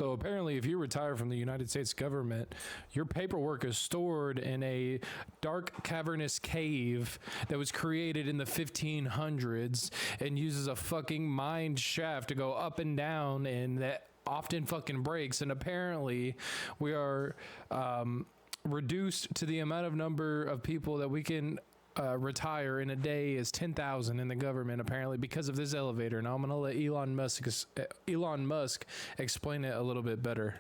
So apparently, if you retire from the United States government, your paperwork is stored in a dark cavernous cave that was created in the 1500s and uses a fucking mine shaft to go up and down, and that often fucking breaks. And apparently, we are reduced to the amount of number of people that we can retire in a day is 10,000 in the government, apparently, because of this elevator. Now I'm gonna let Elon Musk explain it a little bit better.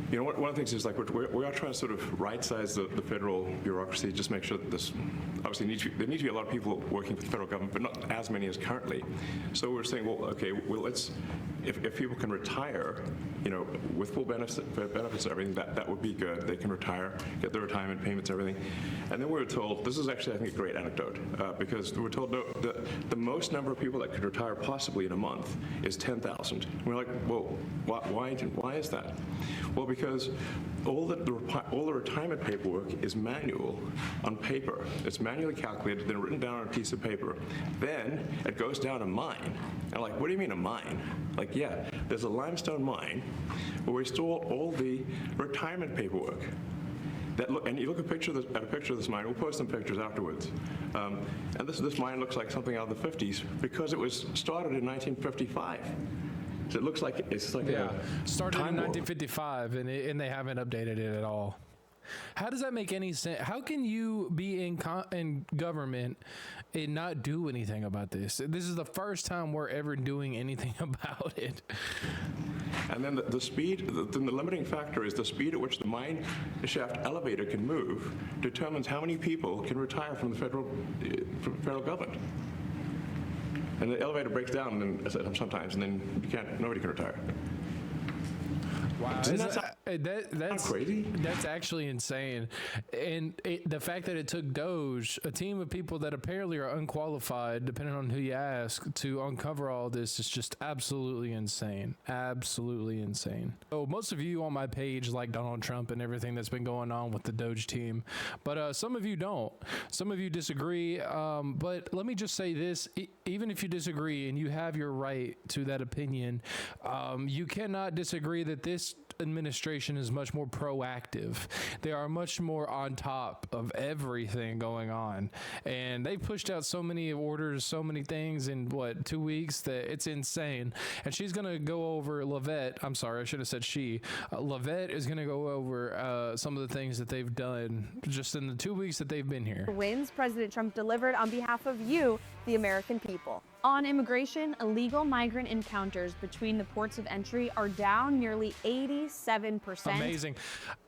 You know, one of the things is, like, we are trying to sort of right-size the federal bureaucracy, just make sure that this, obviously, there need to be a lot of people working for the federal government, but not as many as currently. So we're saying, well, okay, well, let's, if people can retire, you know, with full benefits and everything, that would be good. They can retire, get their retirement payments, everything. And then we were told, this is actually, I think, a great anecdote, because we were told the most number of people that could retire possibly in a month is 10,000. We're like, well, why is that? Well, because all the retirement paperwork is manual on paper. It's manually calculated, then written down on a piece of paper. Then it goes down a mine. And like, what do you mean a mine? Like, yeah, there's a limestone mine where we store all the retirement paperwork. And you look at a picture of this mine. We'll post some pictures afterwards. And this mine looks like something out of the 50s because it was started in 1955. So it looks like it's like started in 1955, and they haven't updated it at all. How does that make any sense? How can you be in government and not do anything about this? This is the first time we're ever doing anything about it. And then the speed, the limiting factor is the speed at which the mine shaft elevator can move determines how many people can retire from the federal government. And the elevator breaks down sometimes, and then nobody can retire. Wow, that's crazy. That's actually insane. And the fact that it took DOGE, a team of people that apparently are unqualified, depending on who you ask, to uncover all this is just absolutely insane. Absolutely insane. So most of you on my page like Donald Trump and everything that's been going on with the DOGE team, but some of you don't. Some of you disagree. But let me just say this: even if you disagree and you have your right to that opinion, you cannot disagree that this administration is much more proactive. They are much more on top of everything going on, and they pushed out so many orders, so many things in 2 weeks that it's insane. And she's gonna go over Leavitt. I'm sorry, I should have said she. Leavitt is gonna go over some of the things that they've done just in the 2 weeks that they've been here. Wins President Trump delivered on behalf of you, the American people. On immigration, illegal migrant encounters between the ports of entry are down nearly 87%. Amazing.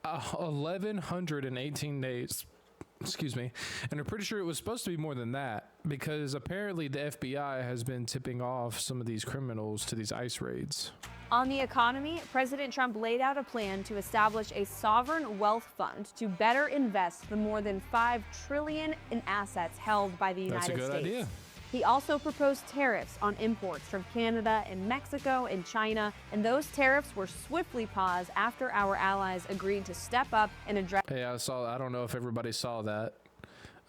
1,118 days. Excuse me. And I'm pretty sure it was supposed to be more than that, because apparently the FBI has been tipping off some of these criminals to these ICE raids. On the economy, President Trump laid out a plan to establish a sovereign wealth fund to better invest the more than $5 trillion in assets held by the United States. That's a good idea. He also proposed tariffs on imports from Canada and Mexico and China, and those tariffs were swiftly paused after our allies agreed to step up and address I don't know if everybody saw that,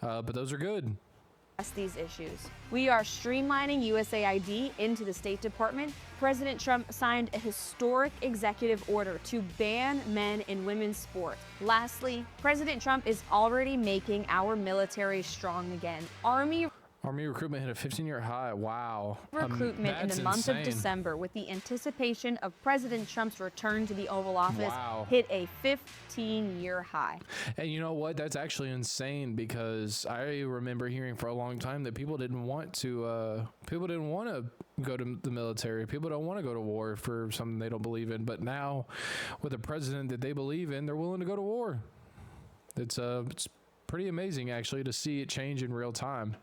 but those are good. These issues. We are streamlining USAID into the State Department. President Trump signed a historic executive order to ban men in women's sport. Lastly, President Trump is already making our military strong again. Army recruitment hit a 15-year high. Wow. Recruitment in the month of December, with the anticipation of President Trump's return to the Oval Office, hit a 15-year high. And you know what? That's actually insane, because I remember hearing for a long time that people didn't want to go to the military. People don't want to go to war for something they don't believe in. But now, with a president that they believe in, they're willing to go to war. It's pretty amazing, actually, to see it change in real time.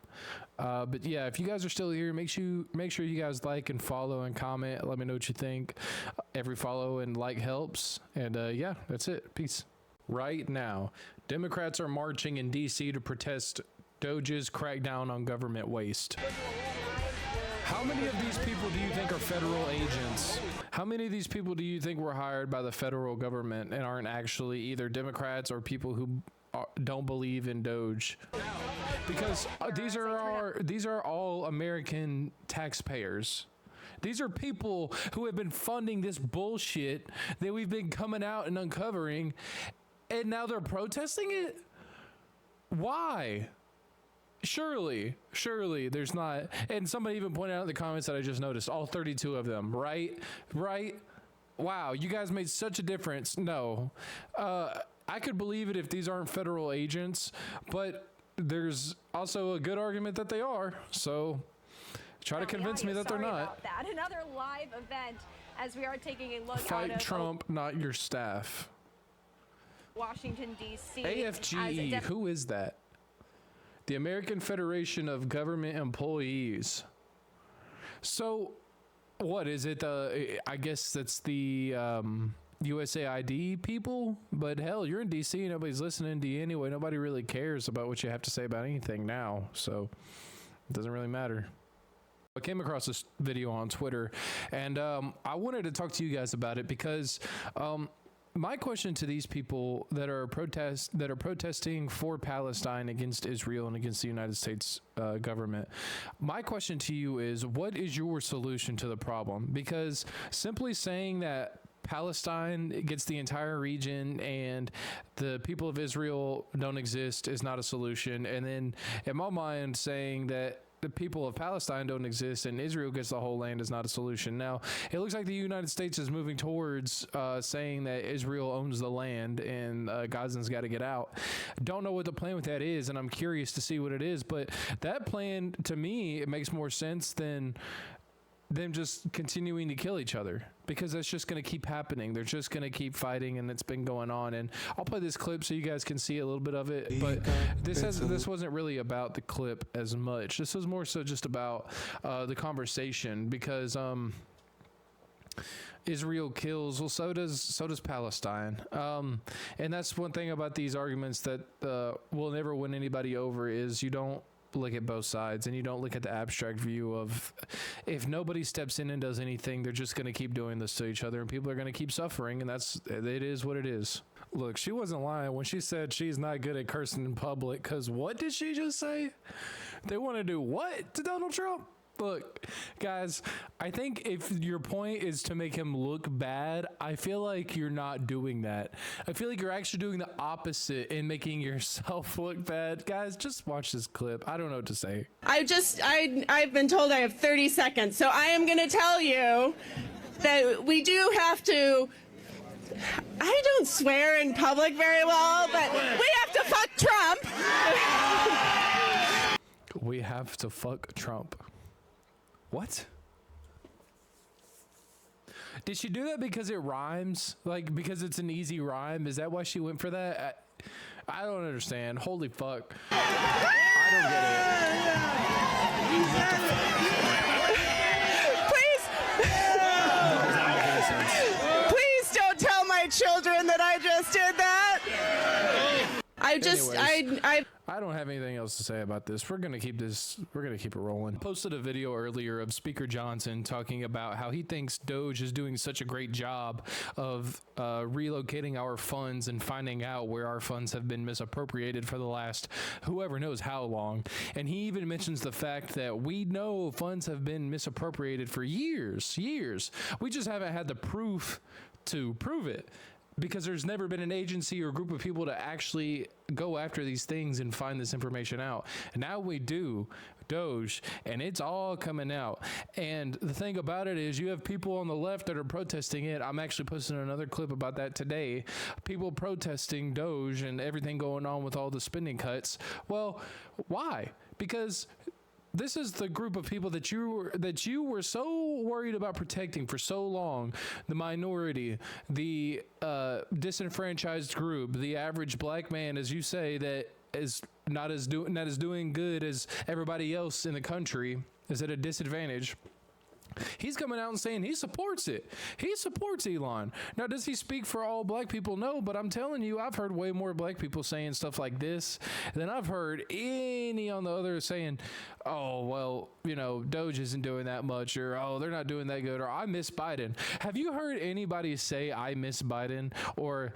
But yeah, if you guys are still here, make sure you guys like and follow and comment. Let me know what you think. Every follow and like helps. And yeah, that's it. Peace. Right now, Democrats are marching in D.C. to protest DOGE's crackdown on government waste. How many of these people do you think are federal agents? How many of these people do you think were hired by the federal government and aren't actually either Democrats or people who don't believe in DOGE? Because these are all American taxpayers. These are people who have been funding this bullshit that we've been coming out and uncovering, and now they're protesting it? Why? Surely there's not. And somebody even pointed out in the comments that I just noticed, all 32 of them, right? Wow, you guys made such a difference. No, I could believe it if these aren't federal agents, but there's also a good argument that they are. So try to convince me that they're not. About that. Another live event as we are taking a look Fight out of Trump, not your staff. Washington, D.C. AFGE, who is that? The American Federation of Government Employees. So what is it? I guess that's the USAID people, but hell, you're in DC, nobody's listening to you anyway. Nobody really cares about what you have to say about anything now, so it doesn't really matter. I came across this video on Twitter, and I wanted to talk to you guys about it because my question to these people that are protesting for Palestine against Israel and against the United States government, my question to you is, what is your solution to the problem? Because simply saying that Palestine gets the entire region and the people of Israel don't exist is not a solution. And then in my mind, saying that the people of Palestine don't exist and Israel gets the whole land is not a solution. Now, it looks like the United States is moving towards saying that Israel owns the land and Gazans got to get out. Don't know what the plan with that is, and I'm curious to see what it is. But that plan, to me, it makes more sense than them just continuing to kill each other, because that's just going to keep happening. They're just going to keep fighting, and it's been going on. And I'll play this clip so you guys can see a little bit of it, but this wasn't really about the clip as much. This was more so just about the conversation, because Israel kills, well, so does Palestine. And that's one thing about these arguments that will never win anybody over, is you don't look at both sides, and you don't look at the abstract view of, if nobody steps in and does anything, they're just going to keep doing this to each other, and people are going to keep suffering, and it is what it is. Look, she wasn't lying when she said she's not good at cursing in public, because what did she just say? They want to do what to Donald Trump? Look, guys, I think if your point is to make him look bad, I feel like you're not doing that. I feel like you're actually doing the opposite and making yourself look bad. Guys, just watch this clip. I don't know what to say. I've been told I have 30 seconds, so I am going to tell you that we do have to. I don't swear in public very well, but we have to fuck Trump. We have to fuck Trump. What? Did she do that because it rhymes? Like, because it's an easy rhyme? Is that why she went for that? I don't understand. Holy fuck. I don't get it. Please don't tell my children that I just did that. I don't have anything else to say about this. We're gonna keep it rolling. Posted a video earlier of Speaker Johnson talking about how he thinks DOGE is doing such a great job of relocating our funds and finding out where our funds have been misappropriated for the last whoever knows how long. And he even mentions the fact that we know funds have been misappropriated for years. We just haven't had the proof to prove it, because there's never been an agency or group of people to actually go after these things and find this information out. And now we do, DOGE, and it's all coming out. And the thing about it is, you have people on the left that are protesting it. I'm actually posting another clip about that today. People protesting DOGE and everything going on with all the spending cuts. Well, why? Because this is the group of people that you were so worried about protecting for so long. The minority, the disenfranchised group, the average black man, as you say, that is not as doing good as everybody else in the country, is at a disadvantage. He's coming out and saying he supports it. He supports Elon. Now, does he speak for all black people? No, but I'm telling you, I've heard way more black people saying stuff like this than I've heard any on the other saying, oh, well, you know, DOGE isn't doing that much, or, oh, they're not doing that good, or I miss Biden. Have you heard anybody say I miss Biden, or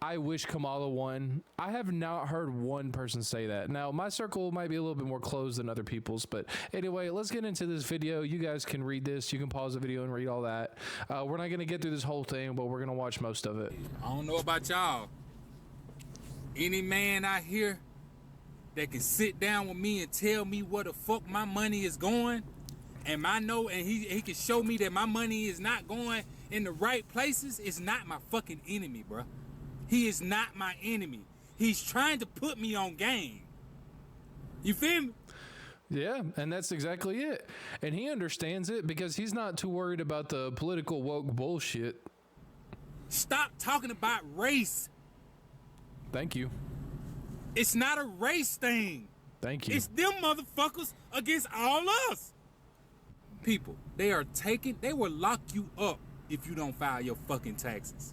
I wish Kamala won. I have not heard one person say that. Now, my circle might be a little bit more closed than other people's, but anyway, let's get into this video. You guys can read this. You can pause the video and read all that. We're not going to get through this whole thing, but we're going to watch most of it. I don't know about y'all. Any man out here that can sit down with me and tell me where the fuck my money is going, and he can show me that my money is not going in the right places, is not my fucking enemy, bro. He is not my enemy. He's trying to put me on game. You feel me? Yeah, and that's exactly it. And he understands it because he's not too worried about the political woke bullshit. Stop talking about race. Thank you. It's not a race thing. Thank you. It's them motherfuckers against all us. People, they will lock you up if you don't file your fucking taxes.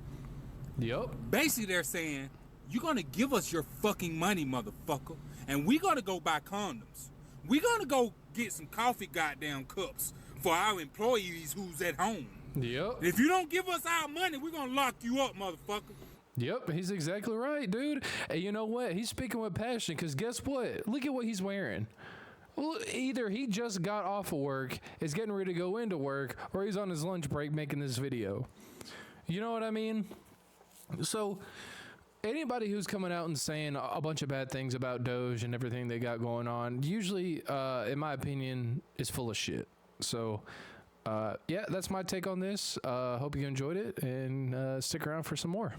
Yep. Basically, they're saying, you're going to give us your fucking money, motherfucker, and we're going to go buy condoms. We're going to go get some coffee goddamn cups for our employees who's at home. Yep. If you don't give us our money, we're going to lock you up, motherfucker. Yep, he's exactly right, dude. And you know what? He's speaking with passion because guess what? Look at what he's wearing. Well, either he just got off of work, is getting ready to go into work, or he's on his lunch break making this video. You know what I mean? So anybody who's coming out and saying a bunch of bad things about DOGE and everything they got going on, usually, in my opinion, is full of shit. So, yeah, that's my take on this. Hope you enjoyed it, and stick around for some more.